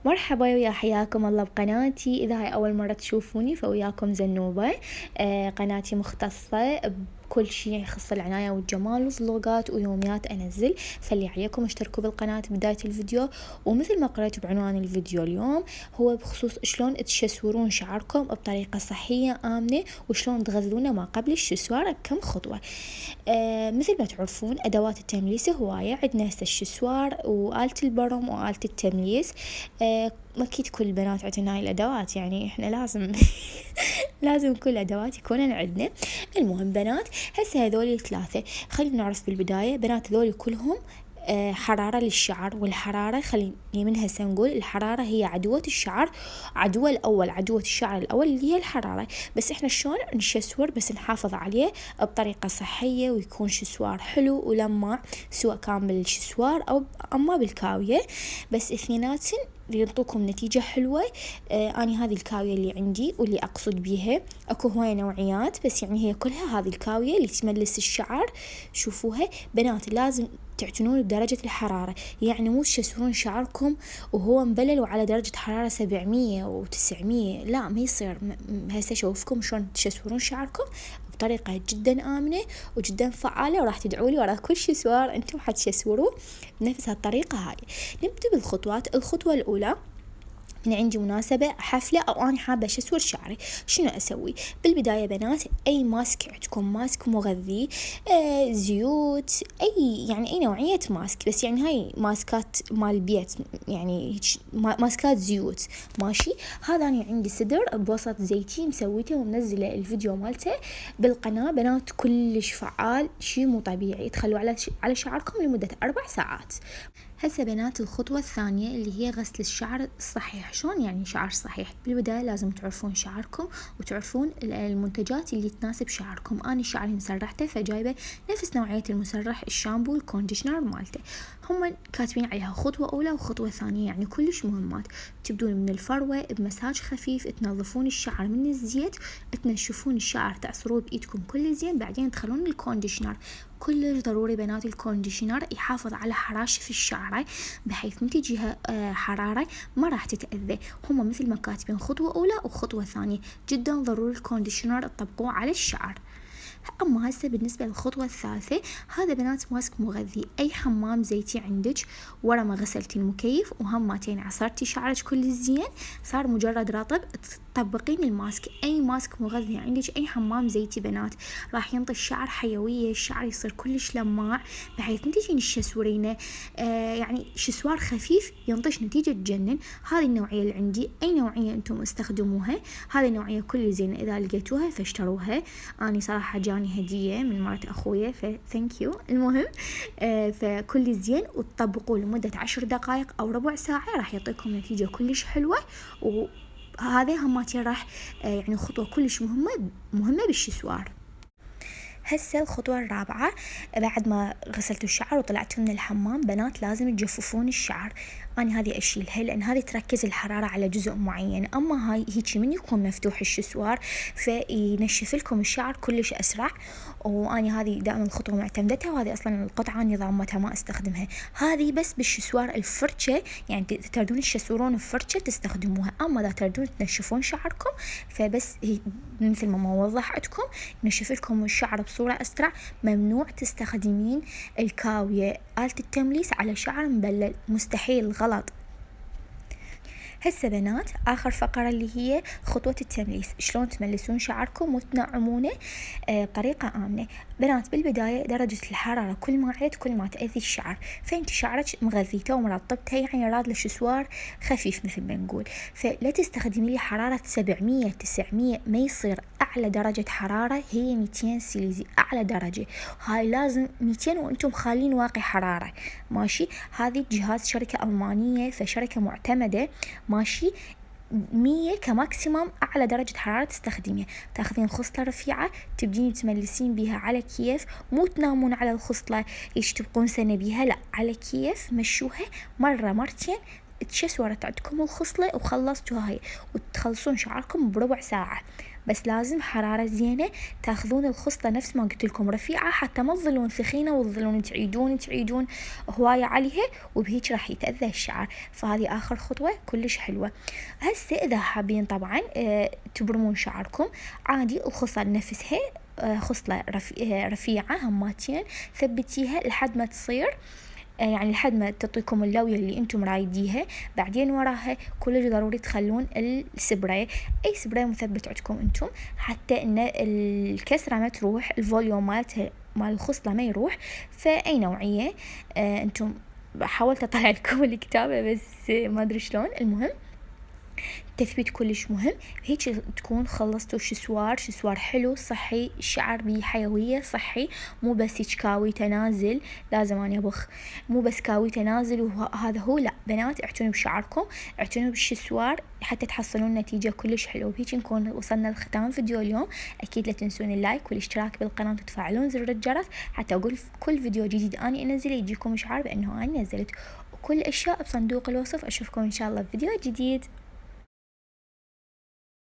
مرحبا ويا حياكم الله بقناتي. إذا هاي أول مرة تشوفوني فوياكم زنوبة. قناتي مختصة بكل شيء يخص العناية والجمال وفلوقات ويوميات أنزل. فاللي عليكم اشتركوا بالقناة بداية الفيديو. ومثل ما قرأت بعنوان الفيديو اليوم هو بخصوص شلون تشسورون شعركم بطريقة صحية آمنة وشلون تغذونه ما قبل الشسوار بكم خطوة. مثل ما تعرفون أدوات التمليس هواية، عندنا هسه الشسوار وآلة البرم وآلة التمليس. أكيد كل البنات عندنا هاي الأدوات، يعني إحنا لازم لازم كل الأدوات يكونن عندنا. المهم بنات، هسه هذول ثلاثة خلينا نعرف بالبداية. بنات هذول كلهم حرارة للشعر، والحرارة خليني من هسه نقول الحرارة هي عدوة الشعر، عدوة الشعر الأول اللي هي الحرارة. بس إحنا شلون نشسور بس نحافظ عليه بطريقة صحية ويكون شسوار حلو ولمع، سواء كان بالشسوار أو أما بالكاوية، بس اثنيناتن ينطوكم نتيجة حلوة. أنا هذه الكاوية اللي عندي واللي أقصد بيها أكو هواية نوعيات، بس يعني هي كلها هذه الكاوية اللي تملس الشعر. شوفوها بنات، لازم تعتنون بدرجة الحرارة، يعني مو تشسرون شعركم وهو مبلل وعلى درجة حرارة 700 و900، لا ما يصير. هسه شوفكم شلون تشسرون شعركم بطريقة جدا آمنة وجدا فعالة، وراح تدعولي ورا كل شسوار انتم حتشسوروه بنفس هالطريقة هاي. نبدأ بالخطوات. الخطوة الأولى، من عندي مناسبة حفلة أو أنا حابة أشسور شعري، شنو أسوي؟ بالبداية بنات، أي ماسك عندكم، ماسك مغذي، زيوت، أي نوعية ماسك، بس يعني هاي ماسكات مال البيت، يعني ماسكات زيوت، ماشي. هذا أنا عندي صدر بوسط زيتي مسويته ومنزلة الفيديو مالته بالقناة بنات، كلش فعال، شي مو طبيعي. تخلوا على شعركم لمدة 4 ساعات. هسه بنات الخطوة الثانية اللي هي غسل الشعر الصحيح. شلون يعني شعر صحيح؟ بالبداية لازم تعرفون شعركم وتعرفون المنتجات اللي تناسب شعركم. أنا شعري مسرحته فجايبة نفس نوعية المسرح، الشامبو الكونديشنر مالته، هم كاتبين عليها خطوة أولى وخطوة ثانية، يعني كلش مهمات. تبدون من الفروة بمساج خفيف، تنظفون الشعر من الزيت، تنشفون الشعر، تعصروه بإيدكم كل زين، بعدين تدخلون الكونديشنر. كلش ضروري بنات الكونديشنر يحافظ على حراشف الشعر بحيث من تجيها حرارة ما راح تتأذى. هم مثل ما كاتبين خطوة أولى وخطوة ثانية، جدا ضروري الكونديشنر تطبقوه على الشعر. أما هسه بالنسبة للخطوة الثالثة، هذا بنات ماسك مغذي. أي حمام زيتي عندك ورا ما غسلتي المكيف وهمتين عصرتي شعرك كل زين، صار مجرد رطب، تطبقين الماسك. أي ماسك مغذي عندك، أي حمام زيتي بنات، راح ينطي الشعر حيوية، الشعر يصير كلش لماع بحيث تجين الشسورينه يعني شسوار خفيف ينطش نتيجة تجنن. هذه النوعية اللي عندي. أي نوعية أنتم استخدموها، هذه النوعية كل زين، إذا لقيتوها فاشتروها. أنا صراحة جاني هدية من مرات أخويا فثانك يو. المهم فكل زين وتطبقوه لمدة 10 دقائق أو ربع ساعة، راح يعطيكم نتيجة كلش حلوة. وهذا هماتين راح يعني خطوة كلش مهمة بالشسوار. هسه الخطوة الرابعة، بعد ما غسلتوا الشعر وطلعتوا من الحمام بنات، لازم تجففون الشعر. أنا هذه أشيلها لأن هذه تركز الحرارة على جزء معين، أما هاي هيك من يكون مفتوح الشسوار فينشف لكم الشعر كلش أسرع. وأنا هذه دائما الخطوة معتمدتها، وهذه أصلا القطعة نظامتها ما أستخدمها. هذه بس بالشسوار الفرشة، يعني تردون الشسورون بفرشة تستخدموها. أما إذا تردون تنشفون شعركم فبس هي مثل ما وضح عندكم نشف لكم الشعر بصورة أسرع. ممنوع تستخدمين الكاوية آلة التمليس على شعر مبلل، مستحيل، غلط. هسه بنات آخر فقرة اللي هي خطوة التمليس، شلون تملسون شعركم وتنعمونه بطريقة آمنة. بنات بالبداية درجة الحرارة كل ما عيت كل ما تأذي الشعر، فانت شعرك مغذيته ومرطبته، يعني راد لشسوار خفيف مثل ما نقول. فلا تستخدمي لي حرارة 700 900، ما يصير. أعلى درجة حرارة هي 200 سيليزي، أعلى درجة. هاي لازم 200 وأنتم خالين واقي حرارة، ماشي. هذه جهاز شركة ألمانية، فشركة معتمدة، ماشي. 100 كماكسيمم أعلى درجة حرارة تستخدميها. تاخذين خصلة رفيعة تبدين تملسين بيها على كيف، مو تنامون على الخصلة ايش تبقون سنة بيها، لا، على كيف مشوها مرة مرتين، تشسورت عندكم الخصلة وخلصتوا هاي، وتخلصون شعركم بربع ساعة. بس لازم حرارة زينة. تاخذون الخصلة نفس ما قلت لكم رفيعة حتى ما تظلون ثخينة وتظلون تعيدون هواية عليها، وبهيك راح يتأذى الشعر. فهذه آخر خطوة كلش حلوة. هسه إذا حابين طبعا تبرمون شعركم عادي، الخصل نفسها خصلة رفيعة هماتين، ثبتيها لحد ما تصير يعني لحد ما تعطيكم اللوية اللي انتم رايديها. بعدين وراها كلش ضروري تخلون السبراي، اي سبراي مثبت عندكم انتم، حتى ان الكسرة ما تروح، الفوليوم مالتها مال الخصلة ما يروح. فاي نوعية انتم، حاولت اطلع لكم الكتابة بس ما ادري شلون. المهم تثبيت كلش مهم. هيك تكون خلصتوا شسوار حلو صحي، الشعر بيه حيوية صحي، مو بس كاوي تنازل. لازم أنا أبخ، مو بس كاوي تنازل وهذا هو، لا بنات اعتنوا بشعركم، اعتنوا بالشسوار حتى تحصلون نتيجة كلش حلوة. بهيك نكون وصلنا لختام فيديو اليوم. أكيد لا تنسون اللايك والاشتراك بالقناة وتفعلون زر الجرس حتى أقول كل فيديو جديد أنا أنزله يجيكم شعار بأنه أنا نزلت. وكل الأشياء بصندوق الوصف. أشوفكم إن شاء الله بفيديو جديد.